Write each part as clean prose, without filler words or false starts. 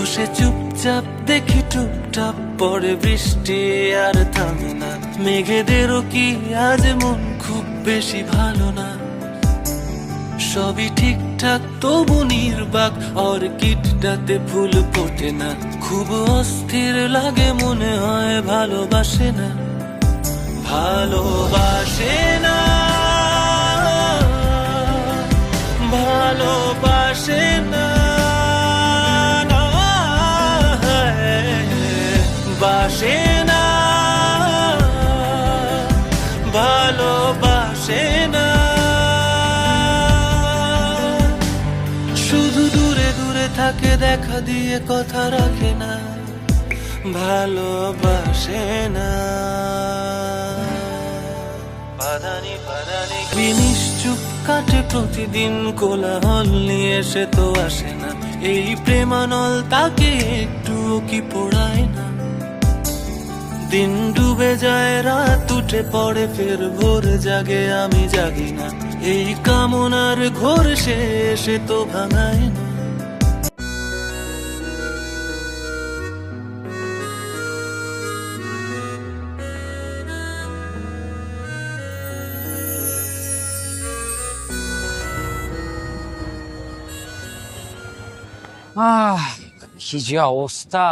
বসে চুপচাপ দেখি টুপটাপ পরে বৃষ্টি আর থামে না। মেঘেদেরও কি আজ মন খুব বেশি ভালো না? সবই ঠিকঠাক তবু নির্বাক, অর্কিডটাতে ফুল ফোটে না। খুব অস্থির লাগে, মনে হয় ভালোবাসে না, ভালোবাসে না, ভালোবাসে না, বাসে না, ভালোবাসে না। শুধু দূরে দূরে থাকে, দেখা দিয়ে কথা রাখে না, ভালোবাসে না। পাদানি পাদানি নিশ্চুপ কাটে প্রতিদিন, কোলাহল নিয়ে সে তো আসে না। এই প্রেমানল তাকে একটুও কি পোড়ায় না? দিন ডুবে যায়, রাত উঠে পড়ে, ফের ভোর জাগে, আমি জাগি না। এই কামনার ঘোর সে তো ভাঙায় না। কি যে অবস্থা!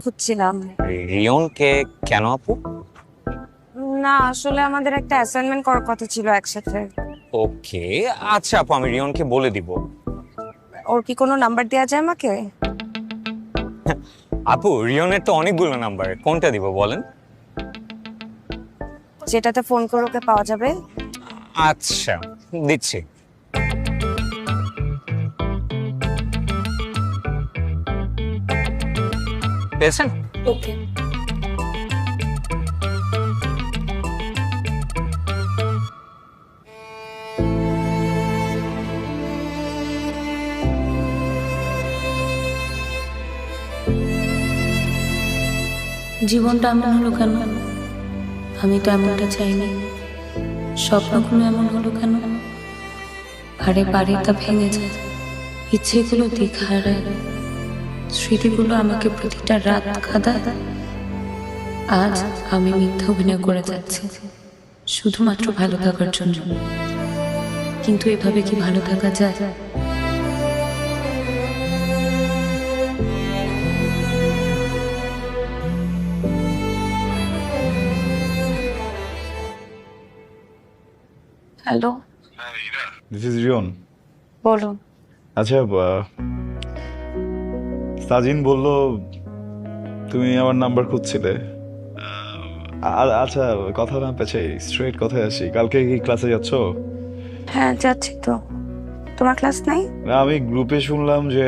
খুঁজছিলাম। রিয়নকে কেন আপু? না, আসলে আমাদের একটা অ্যাসাইনমেন্ট করার কথা ছিল একসাথে। ওকে, আচ্ছা আপু, আমি রিয়নকে বলে দিব। ওর কি কোনো নাম্বার দেওয়া যায় আমাকে? আপু, রিয়নের তো অনেকগুলো নাম্বার, কোনটা দিব বলেন? যেটাতে ফোন করে ওকে পাওয়া যাবে। আচ্ছা, দিচ্ছি। পেয়েছেন? ওকে। জীবনটা এমন হলো কেন? আমি তো এমনটা চাইনি। স্বপ্নগুলো এমন হলো কেন? বারে বারে তা ভেঙে যায়, ইচ্ছেগুলো দিক হারায়, স্মৃতিগুলো আমাকে প্রতিটা রাত কাঁদায়। আজ আমি মিথ্যা অভিনয় করে যাচ্ছি শুধুমাত্র ভালো থাকার জন্য, কিন্তু এভাবে কি ভালো থাকা যায়? Hello, this is Rion. বলো। আচ্ছা, সাজিন বলল তুমি আমার নাম্বার খুঁজছিলে। আচ্ছা, কথা না পেছাই, স্ট্রেট কথায় আসি। কালকে কি ক্লাসে যাচ্ছ? হ্যাঁ, যাচ্ছি তো। তোমার ক্লাস নাই? না, আমি গ্রুপে শুনলাম যে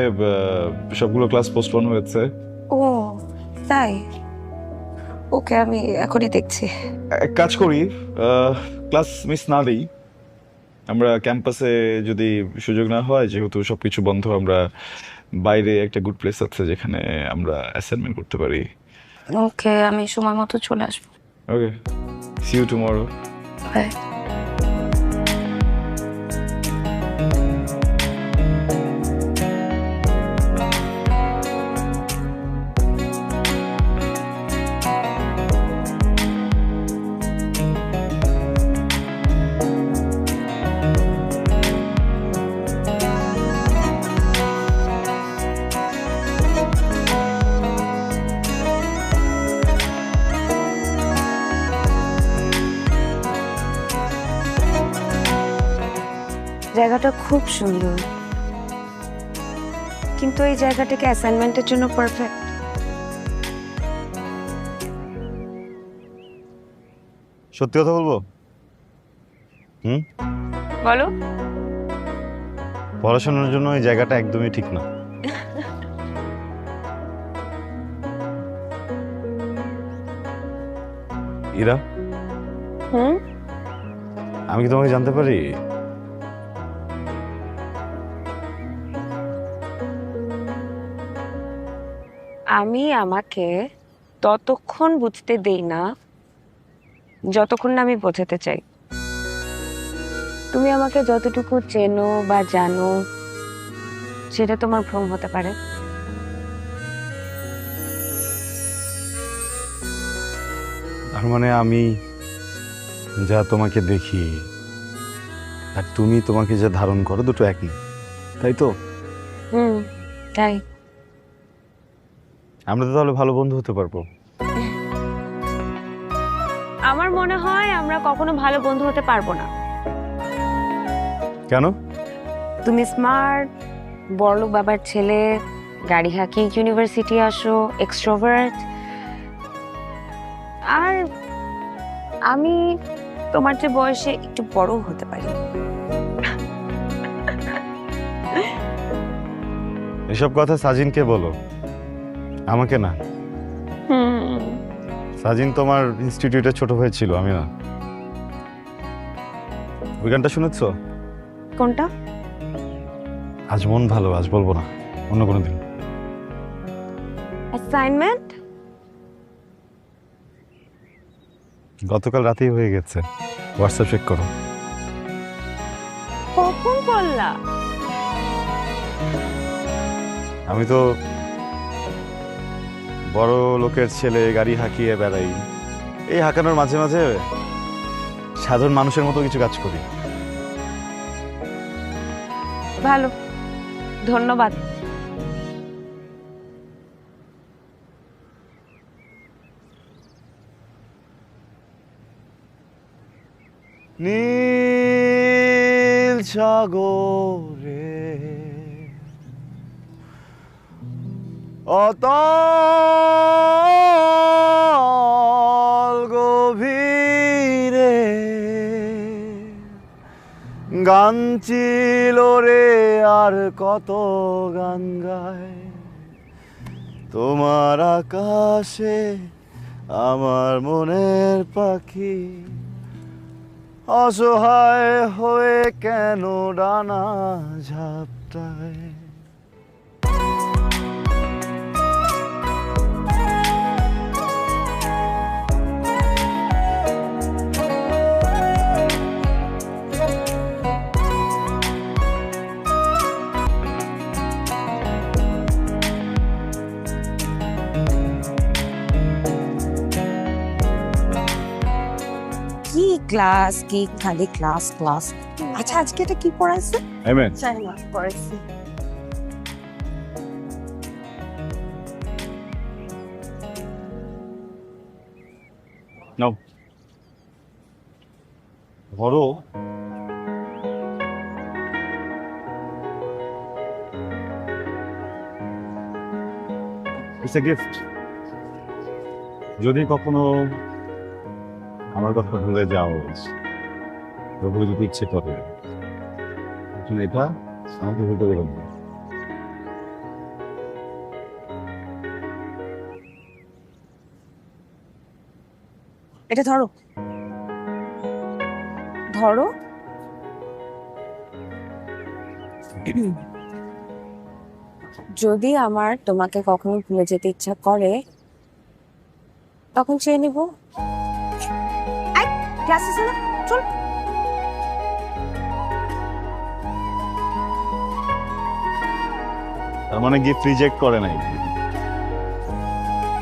সবগুলো ক্লাস পোস্টপোন হয়েছে। ও তাই? ওকে, আমি এখনই দেখছি। এক কাজ করি, ক্লাস মিস না দিই। আমরা ক্যাম্পাসে যদি সুযোগ না হয়, যেহেতু সবকিছু বন্ধ, আমরা বাইরে একটা গুড প্লেস আছে যেখানে আমরা অ্যাসাইনমেন্ট করতে পারি। ওকে, আমি সময় মতো চলে আসবো। ওকে, সি ইউ টুমরো। বাই। জায়গাটা খুব সুন্দর, কিন্তু এই জায়গাটাকে অ্যাসাইনমেন্টের জন্য পারফেক্ট? সত্যি কথা বলবো? বলো। পড়াশোনার জন্য এই জায়গাটা একদমই ঠিক না। ইরা, আমি কি তোমাকে জানতে পারি? আমি আমাকে ততক্ষণ বুঝতে দেই না যতক্ষণ না আমি বোঝাতে চাই। তুমি আমাকে যতটুকু চেনো বা জানো সেটা তোমার ভ্রম হতে পারে। তার মানে আমি যা তোমাকে দেখি আর তুমি তোমাকে যা ধারণ করো দুটো একই, তাই তো? তাই। আমরা তো তাহলে ভালো বন্ধু হতে পারবো। আমার মনে হয় আমরা কখনো ভালো বন্ধু হতে পারবো না। কেন? তুমি স্মার্ট, বড়লোক বাবার ছেলে, গাড়ি হাঁকি ইউনিভার্সিটি আসো, এক্সট্রোভার্ট, আর আমি তোমার যে বয়সে একটু বড় হতে পারি। এসব কথা সাজিনকে বলো, আমাকে না। সাজিন তোমার ইনস্টিটিউটে ছোট ভাই ছিল, আমি না। ওই গানটা শুনেছ? কোনটা? আজ মন ভালো, আজ বলবো না, অন্য কোনো দিন। অ্যাসাইনমেন্ট গতকাল রাতেই হয়ে গেছে, হোয়াটসঅ্যাপ চেক করো। কখন করলা? আমি তো বড় লোকের ছেলে, গাড়ি হাঁকিয়ে বেড়াই। এই হাঁকানোর মাঝে মাঝে সাধারণ মানুষের মতো কিছু কাজ করি। ভালো, ধন্যবাদ। নীল সাগরে অতল গভীরে গান ছিল রে, আর কত গান গায় তোমার আকাশে আমার মনের পাখি, অসহায় হয়ে কেন ডানা ঝাপটায়। কি ক্লাস, কি খালি ক্লাস ক্লাস। আচ্ছা, আজকে এটা কি পড়াইছে? আমেন। জানি না, পড়াইছে। নাও ধরো। It's a gift. যদি কখনো আমার কথা ভুলে যাও, তবে যদি ইচ্ছে করে তুমি এটা আমাকে ভুলতে দেবেন না। এটা ধরো, ধরো। যদি আমার তোমাকে কখনো ভুলে যেতে ইচ্ছা করে তখন চেয়ে নিব। ক্লাস আছে না, চল। তার মানে গিফট রিজেক্ট করে নাই।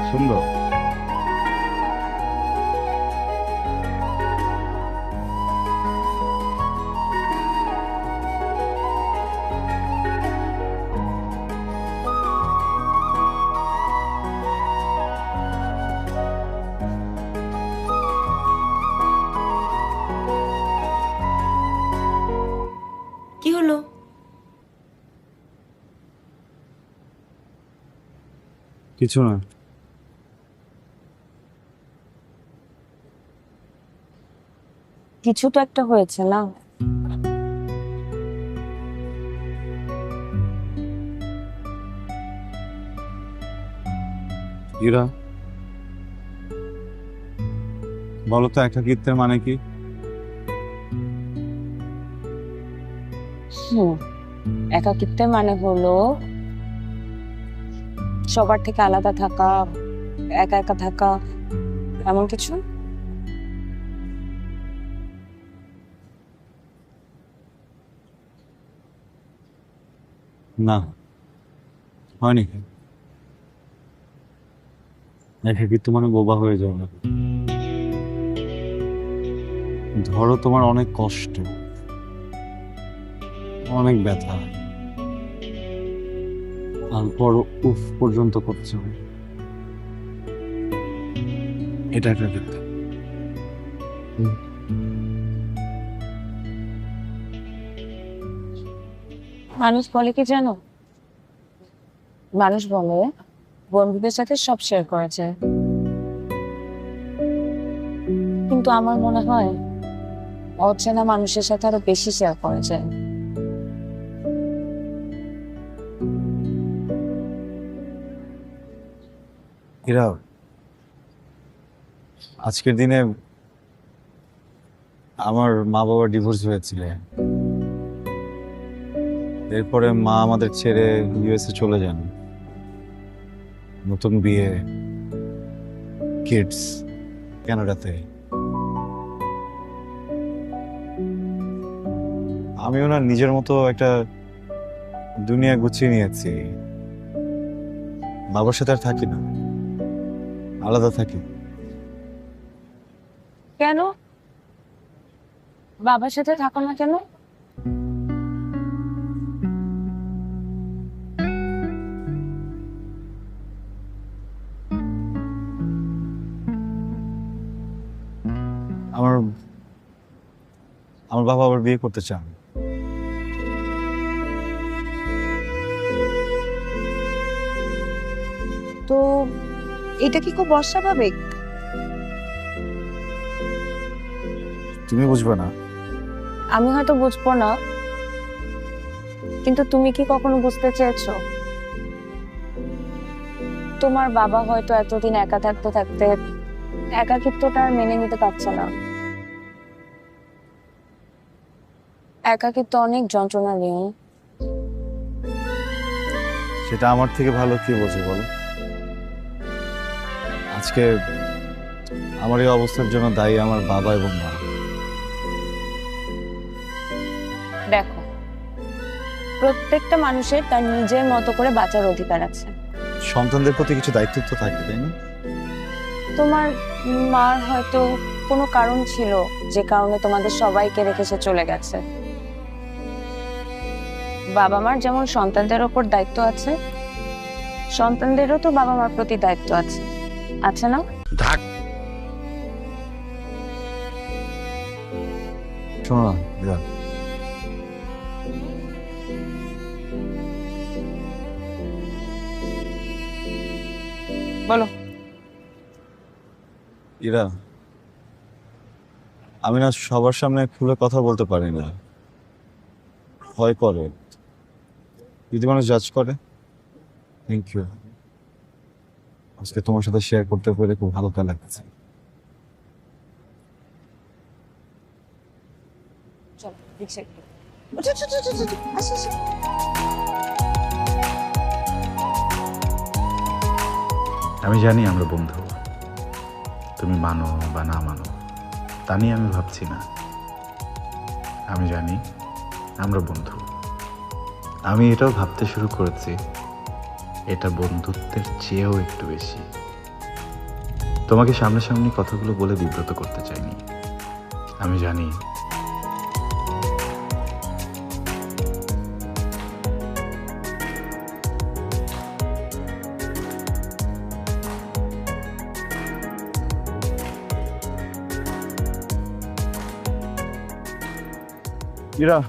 সুন্দর। কি হলো? কিছু না। কিছু তো একটা হয়েছে না? ইরা, বলো তো একাকিত্বের মানে কি? একাকিত্বের মানে হলো সবার থেকে আলাদা থাকা, একা একা থাকা, এমন কিছু। না, হয়নি। একে তো মানে বোবা হয়ে যাও না। ধরো তোমার অনেক কষ্ট, অনেক ব্যথা, তারপর উফ পর্যন্ত করছো, এটা একটা ব্যথা। মানুষ বলে কি জানো, মানুষ বলে বন্ধুদের সাথে সব শেয়ার করেছে, কিন্তু আমার মনে হয় অচেনা মানুষের সাথে আরো বেশি শেয়ার করেছে। এরা আজকের দিনে আমার মা বাবার ডিভোর্স হয়েছিল, এরপরে মা আমাদের ছেড়ে ইউএসএ চলে যান। নতুন বিয়ে, কিডস কানাডাতে। আমি ওনার নিজের মতো একটা দুনিয়া গুছিয়ে নিয়েছি। বাবার সাথে আর থাকি না, আলাদা থাকি। কেন বাবার সাথে থাকো না কেন? আমার আমার বাবা আবার বিয়ে করতে চান। তো এটা কি খুব অস্বাভাবিক? তুমি বুঝবে না। আমি হয়তো বুঝবো না, কিন্তু তুমি কি কখনো বুঝতে চেয়েছো? তোমার বাবা হয়তো এতদিন একা থাকতে থাকতে একাকিত্বটা আর মেনে নিতে পারছে না। একাকিত্ব অনেক যন্ত্রণা নিয়ে। সেটা আমার থেকে ভালো কি বোঝে বলো? আজকে আমার এই অবস্থার জন্য দায়ী আমার বাবা এবং মা। দেখো, প্রত্যেকটা মানুষের তার নিজের মতো করে বাঁচার অধিকার আছে। সন্তানদের প্রতি কিছু দায়িত্ব তো থাকে, তাই না? তোমার মার হয়তো কোনো কারণ ছিল যে কারণে তোমাদের সবাইকে রেখে সে চলে গেছে। বাবা মার যেমন সন্তানদের ওপর দায়িত্ব আছে, সন্তানদেরও তো বাবা মার প্রতি দায়িত্ব আছে, আছে না? শোনো না বিরাট, বলো। ইরা, আমি না সবার সামনে খুলে কথা বলতে পারি না, ভয় করে যদি মানুষ জাজ করে। থ্যাংক ইউ, আজকে তোমার সাথে শেয়ার করতে পেরে খুব হালকা লাগছে। চলো রিক্সা একটু। আমি জানি আমরা বন্ধু, তুমি মানো বা না মানো তা নিয়ে আমি ভাবছি না। আমি জানি আমরা বন্ধু। আমি এটাও ভাবতে শুরু করেছি এটা বন্ধুত্বের চেয়েও একটু বেশি। তোমাকে সামনাসামনি কথাগুলো বলে বিব্রত করতে চাইনি। আমি জানি ইরা,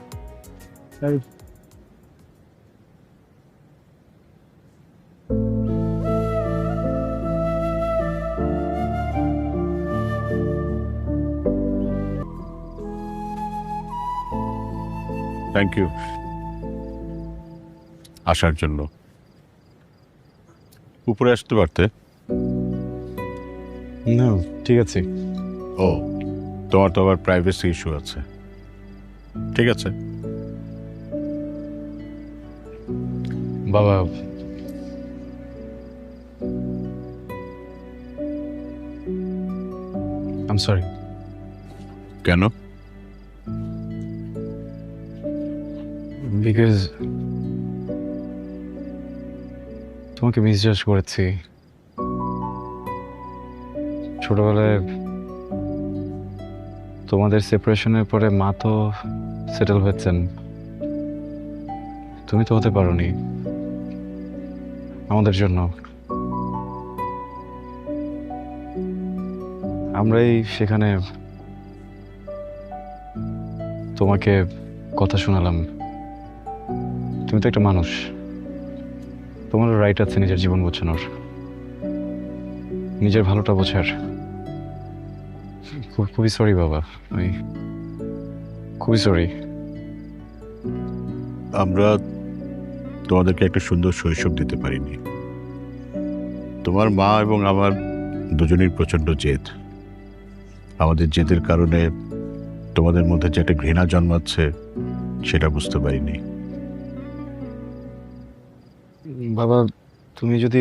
থ্যাংক ইউ আসার জন্য। উপরে আসতে পারতে। না ঠিক আছে। ও, তোমার তো আবার প্রাইভেসি ইস্যু আছে। ঠিক আছে। বাবা, I'm sorry. কেন? Because তোমাকে মিসজাজ করেছি। ছোটবেলায় তোমাদের সেপারেশনের পরে মা তো সেটেল হয়েছেন, তুমি তো হতে পারোনি আমাদের জন্য। আমরাই সেখানে তোমাকে কথা শোনালাম। তুমি তো একটা মানুষ, তোমার রাইট আছে নিজের জীবন বোঝানোর, নিজের ভালোটা বোঝার। খুবই সরি বাবা, আমি খুবই সরি। আমরা তোমাদেরকে একটা সুন্দর শৈশব দিতে পারিনি। তোমার মা এবং আমার দুজনের প্রচণ্ড জেদ। আমাদের জেদের কারণে তোমাদের মধ্যে যে একটা ঘৃণা জন্মাচ্ছে সেটা বুঝতে পারিনি। বাবা, তুমি যদি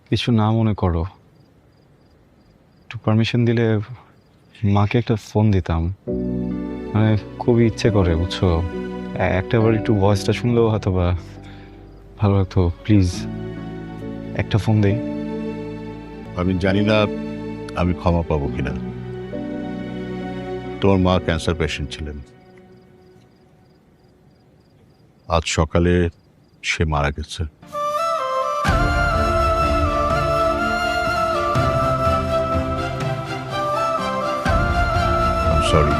কিছু না মনে করো, একটু পারমিশন দিলে মাকে একটা ফোন দিতাম। মানে খুবই ইচ্ছে করে, বুঝছো, একটাবার একটু ভয়েসটা শুনলেও হয়তো বা ভালো লাগতো। প্লিজ একটা ফোন দেই। আমি জানি না আমি ক্ষমা পাবো কিনা। তোমার মা ক্যান্সার পেশেন্ট ছিলেন, আজ সকালে সে মারা গেছে। সরি।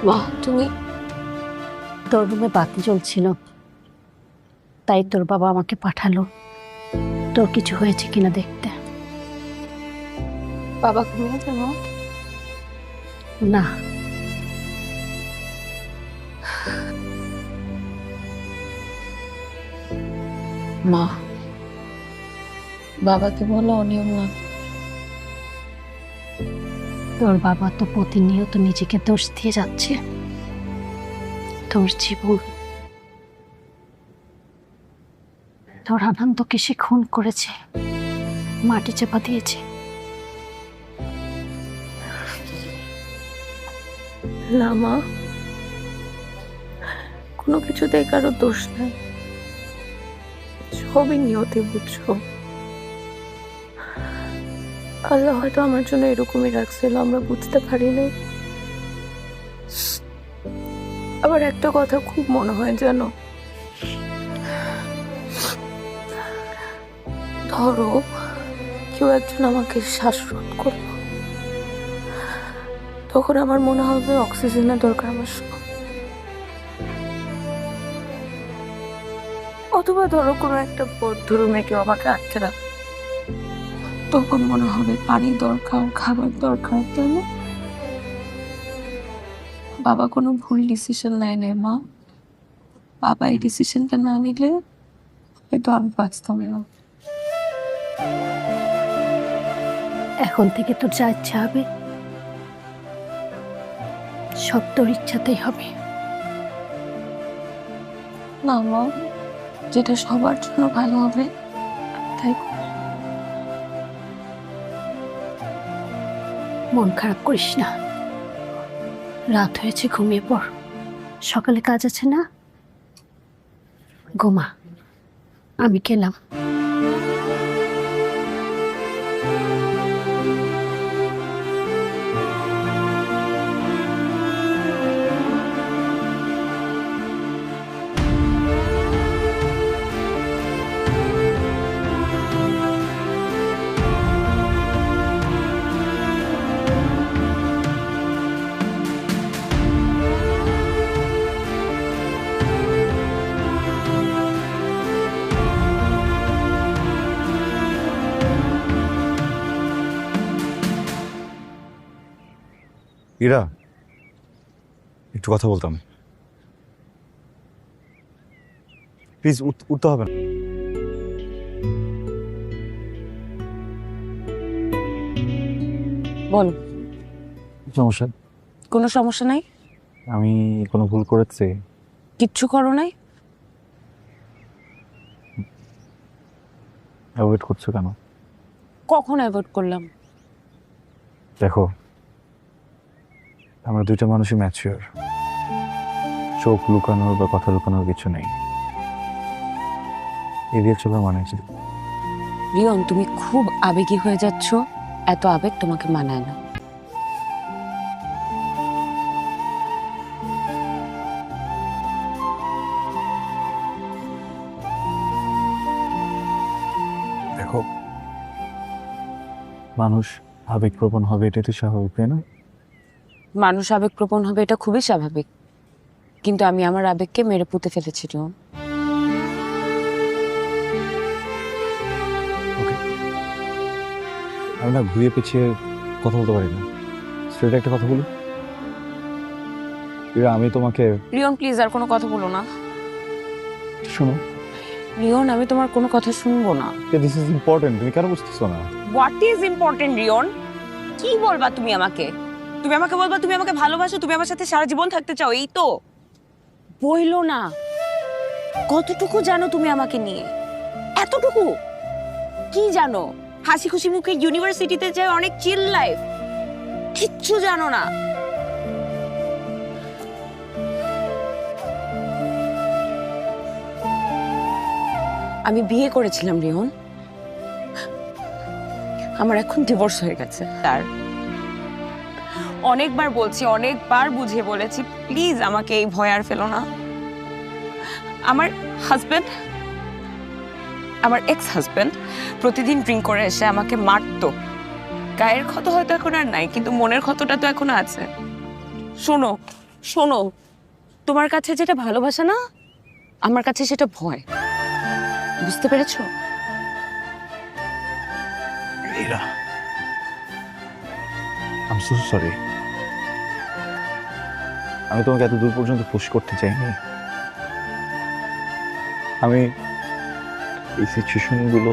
মা, তুমি তোর রুমে বাতি জ্বলছিল, তাই তোর বাবা আমাকে পাঠালো তোর কিছু হয়েছে কিনা দেখতে। বাবা ঘুমিয়েছে মা? না, মা, বাবাকে বলো অনিয়ম না। তোর বাবা তো প্রতিনিয়ত নিজেকে দোষ দিয়ে যাচ্ছে। তোর জীবন, তোর আনন্দকে সে খুন করেছে, মাটি চাপা দিয়েছে। না মা, কোনো কিছুতেই কারো দোষ নাই, সবই নিয়তি, বুঝছো? আল্লাহ হয়তো আমার জন্য এরকমই রাখছিল, আমরা বুঝতে পারিনি। আবার একটা কথা খুব মনে হয় জানো, ধরো কেউ একজন আমাকে শ্বাসরোধ করলো, তখন আমার মনে হবে অক্সিজেনের দরকার আমার সব। অথবা ধরো কোনো একটা বদ্ধ রুমে কেউ আমাকে আটকে রাখ, তখন মনে হবে পানি দরকার, খাবার দরকার, তাই না? বাবা কোনো ভুল ডিসিশন নেয় না মা। বাবা এই ডিসিশনটা না নিলে হয়তো আমি বাঁচতাম না। এখন থেকে তোর যা ইচ্ছা হবে সব তোর ইচ্ছাতেই হবে। না মা, যেটা সবার জন্য ভালো হবে তাই করব। মন খারাপ করিস না, রাত হয়েছে, ঘুমিয়ে পড়। সকালে কাজ আছে না? ঘুমা, আমি গেলাম। ইরা, একটু কথা বলতাম। প্লিজ উঠতে হবে না। বল, সমস্যা? কোনো সমস্যা নাই। আমি কোনো ভুল করেছি? কিচ্ছু করো নাই। অ্যাভয়েড করছো কেন? কখন অ্যাভয়েড করলাম? দেখো, আমরা দুইটা মানুষই ম্যাচিওর। চোখ লুকানোর বা কথা লুকানোর কিছু নেই। এড়িয়ে চলার মানে কি? রিয়ন, তুমি খুব আবেগী হয়ে যাচ্ছ। এত আবেগ তোমাকে মানায় না। দেখো, মানুষ আবেগপ্রবণ হবে, এটাই তো স্বাভাবিক, তাই না? মানুষ আবেগপ্রবণ হবে, এটা খুবই স্বাভাবিক। কিন্তু আমি আমার আবেগকে মেরে পুঁতে ফেলেছি রিয়ন। আমি না ঘুরিয়ে পেছিয়ে কথা বলতে পারি না। স্ট্রেট একটা কথা বলি, ইরা, আমি তোমাকে। রিয়ন প্লিজ, আর কোনো কথা বলো না। শোনো রিয়ন, আমি তোমার কোনো কথা শুনবো না। দিস ইজ ইম্পর্টেন্ট, তুমি কেন বুঝতেছো না? What is important Rion? কি বলবা তুমি আমাকে? তুমি আমাকে বলবা তুমি আমাকে ভালোবাসো, তুমি আমার সাথে সারা জীবন থাকতে চাও, এই তো? বইলো না। কতটুকু জানো তুমি আমাকে নিয়ে? এতটুকু? কি জানো? হাসি খুশি মুখে ইউনিভার্সিটিতে যায়, অনেক চিল লাইফ। কিচ্ছু জানো না। আমি বিয়ে করেছিলাম রিয়ন। আমার এখন ডিভোর্স হয়ে গেছে। তার অনেকবার বলছি, অনেকবার বুঝিয়ে বলেছি, প্লিজ আমাকে এই ভয় আর ফেলো না। আমার হাজবেন্ড, আমার এক্স হাজবেন্ড প্রতিদিন ড্রিঙ্ক করে এসে আমাকে মারতো। গায়ের ক্ষত হয়তো এখন আর নাই, কিন্তু মনের ক্ষতটা তো এখনো আছে। শোনো শোনো, তোমার কাছে যেটা ভালোবাসা না, আমার কাছে সেটা ভয়। বুঝতে পেরেছো? Ira, I am so sorry. আমি তোমাকে এত দূর পর্যন্ত পুশ করতে চাইনি। আমি এই সিচুয়েশনগুলো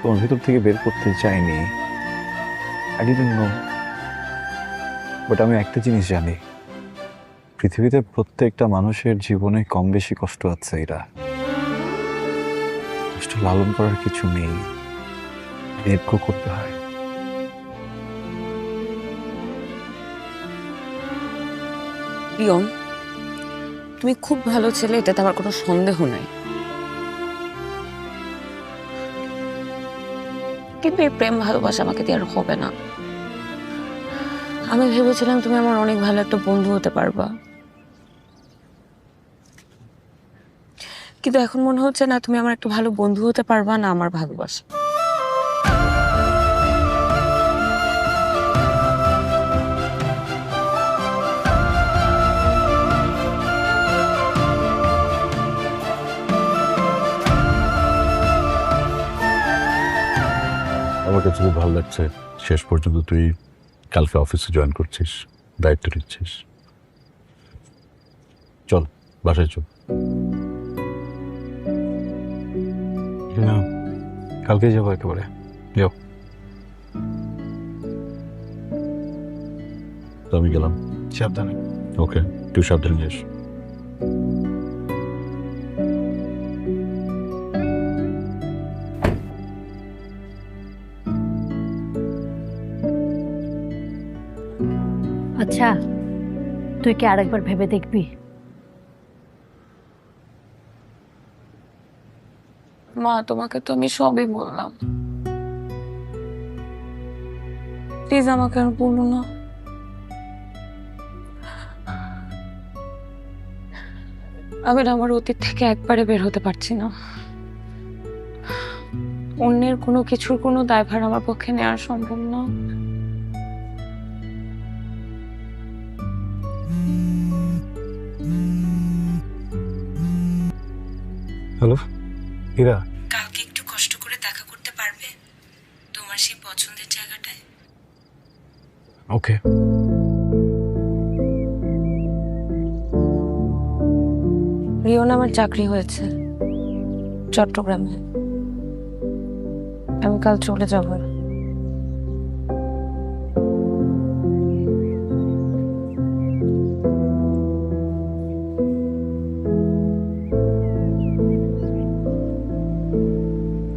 তোমার ভিতর থেকে বের করতে চাইনি। আই ডিডন্ট নো, বাট আমি একটা জিনিস জানি, পৃথিবীতে প্রত্যেকটা মানুষের জীবনে কম বেশি কষ্ট আছে। এরা কষ্ট লালন করার কিছু নেই, দীর্ঘ করতে হয়। রিয়ন, তুমি খুব ভালো ছেলে, এটাতে আমার কোনো সন্দেহ নাই। কিন্তু এই প্রেম ভালোবাসা আমাকে দিয়ে আর হবে না। আমি ভেবেছিলাম তুমি আমার অনেক ভালো একটা বন্ধু হতে পারবা, কিন্তু এখন মনে হচ্ছে না তুমি আমার একটা ভালো বন্ধু হতে পারবা না আমার ভালোবাসা। আমার কাছে খুব ভালো লাগছে শেষ পর্যন্ত তুই কালকে অফিসে জয়েন করছিস, দায়িত্ব নিচ্ছিস। চল বাসায় চল। না, কালকেই যাবো একেবারে। যাও। তো আমি গেলাম। সাবধানে। ওকে, তুই সাবধানে যাস। আচ্ছা, তুই কি আরেকবার ভেবে দেখবি? মা, তোমাকে তো আমি সবই বললাম, প্লিজ আমাকে আর বলো না। আমি না আমার অতীত থেকে একবারে বের হতে পারছি না। অন্যের কোনো কিছুর কোনো দায়ভার আমার পক্ষে নেওয়া সম্ভব না। হ্যালো ইরা, কালকে একটু কষ্ট করে দেখা করতে পারবে তোমার সেই পছন্দের জায়গাটায়? ওকে। রিওন, আমার চাকরি হয়েছে চট্টগ্রামে। আমি কাল চলে যাব।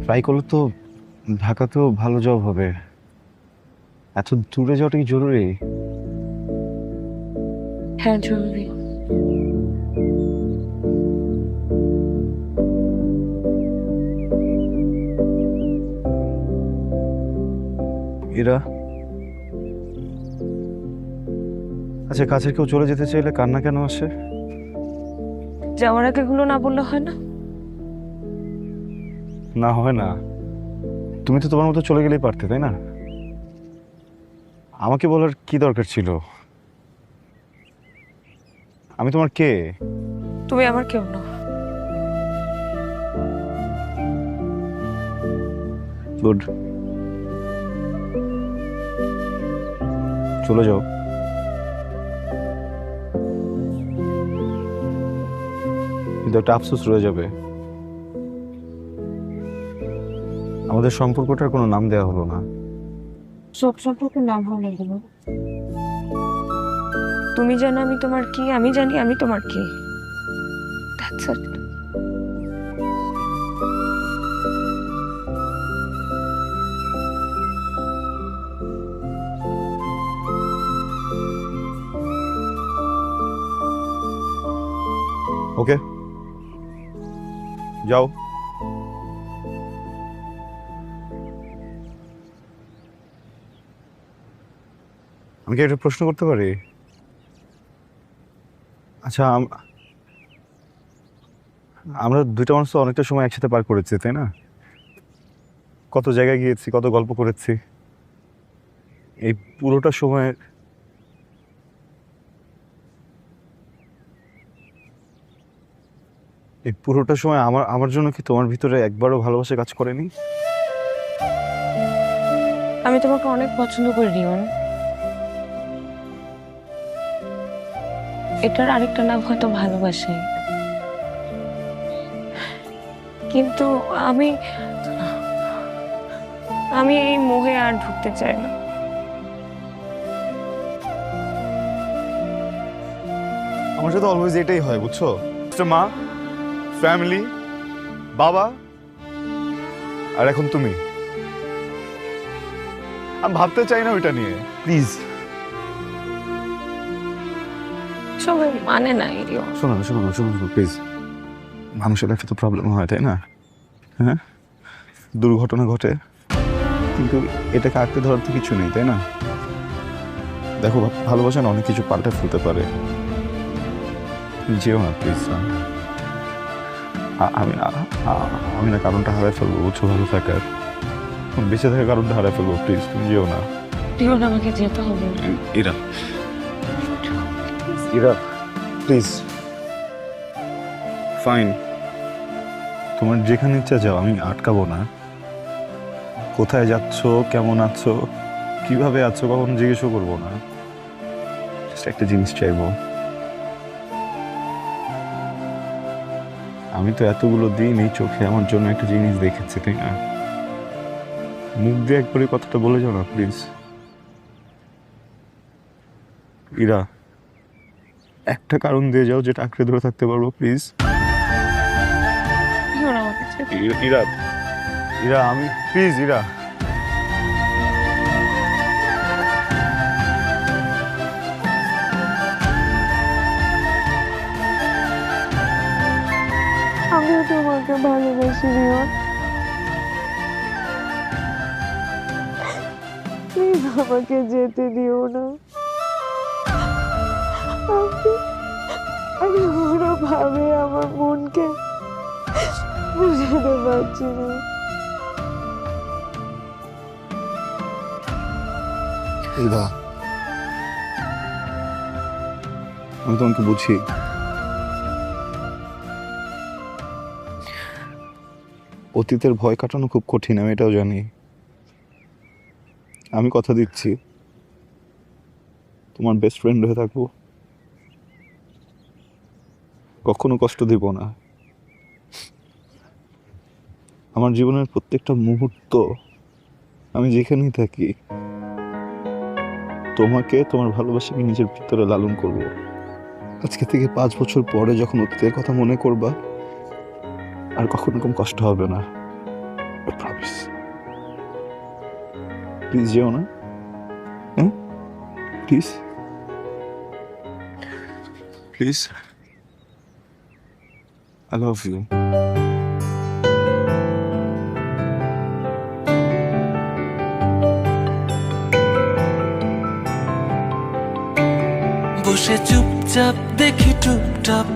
ট্রাই করলে তো ঢাকাতেও ভালো জব হবে। এত দূরে যাওয়াটা কি জরুরি? হ্যাঁ, জরুরি। ইরা, আচ্ছা কাছের কেউ চলে যেতে চাইলে কান্না কেন আসে? যাওয়ার আগে এগুলো না বললে হয় না? না হয় না, তুমি তো তোমার মতো চলে গেলেই পারতে, তাই না? আমাকে বলার কি দরকার ছিল? আমি তোমার কে? তুমি আমার কেউ না। গুড, চলে যাও। কিন্তু একটা আফসোস রয়ে যাবে, আমাদের সম্পর্কটার কোনো নাম দেওয়া হলো না। সব সম্পর্কে নাম হলো এগুলো। তুমি জানো আমি তোমার কি, আমি জানি আমি তোমার কি। That's it. ওকে, যাও। আমি কি একটা প্রশ্ন করতে পারি? আচ্ছা, আমরা দুইটা মানুষ তো অনেকটা সময় একসাথে পার করেছি, তাই না? কত জায়গায় গিয়েছি, কত গল্প করেছি। এই পুরোটা সময় আমার জন্য কি তোমার ভিতরে একবারও ভালোবাসা কাজ করেনি? আমি তোমাকে অনেক পছন্দ করি রিওন। এটার আরেকটা নাম হয়তো ভালোবাসি, কিন্তু আমি এই মোহে আর ঢুকতে চাই না। আমার সাথে অলওয়েজ এটাই হয়, বুঝছো? মা, ফ্যামিলি, বাবা, আর এখন তুমি। আমি ভাবতে চাই না ওইটা নিয়ে, প্লিজ। সবাই মানে না রিওন। শোনো প্লিজ। মানুষের লাইফে তো প্রবলেম হয়, তাই না? হ্যাঁ, দুর্ঘটনা ঘটে, কিন্তু এটাকে আঁকড়ে ধরার তো কিছু নেই, তাই না? দেখো, ভালোবাসা না অনেক কিছু পাল্টে ফেলতে পারে। যেও না প্লিজ। আমি না কারণটা হারাই ফেলবো, বুঝছো? ভালো থাকার, বেঁচে থাকার কারণটা হারাই ফেলবো। প্লিজ তুমি যেও না। রিওন, আমাকে যেতে হবে। ইরা, প্লিজ। ফাইন, তোমার যেখানে ইচ্ছা যাও, আমি আটকাবো না। কোথায় যাচ্ছ, কেমন আছো, কিভাবে আছো, কখনো জিজ্ঞেসও করবো না। একটা জিনিস চাইবো, আমি তো এতগুলো দিন এই চোখে আমার জন্য একটা জিনিস দেখেছি, তাই না? মুখ দিয়ে একবারই কথাটা বলে যাও না প্লিজ। ইরা, একটা কারণ দিয়ে যাও যেটা আঁকড়ে ধরে থাকতে পারবো, প্লিজ। ইরা, আমি প্লিজ। ইরা, তোমাকে ভালোবাসি রিয়ন। প্লিজ আমাকে যেতে দিও না। আমি কোনোভাবে আমার মনকে বুঝাতে পারছি না। ইভা, আমি তোমাকে বুঝি। অতীতের ভয় কাটানো খুব কঠিন, আমি এটাও জানি। আমি কথা দিচ্ছি তোমার বেস্ট ফ্রেন্ড হয়ে থাকবো, কখনো কষ্ট দিব না। আমার জীবনের প্রত্যেকটা মুহূর্ত আমি যেখানেই থাকি তোমাকে, তোমার ভালোবাসাকে নিজের ভিতরে লালন করব। আজকে থেকে 5 বছর পরে যখন অতীতের কথা মনে করবা, আর কখনো কম কষ্ট হবে না। প্রমিস। প্লিজ যেও না, হ্যাঁ please please. I love you. বসে চুপচাপ দেখি টুপটাপ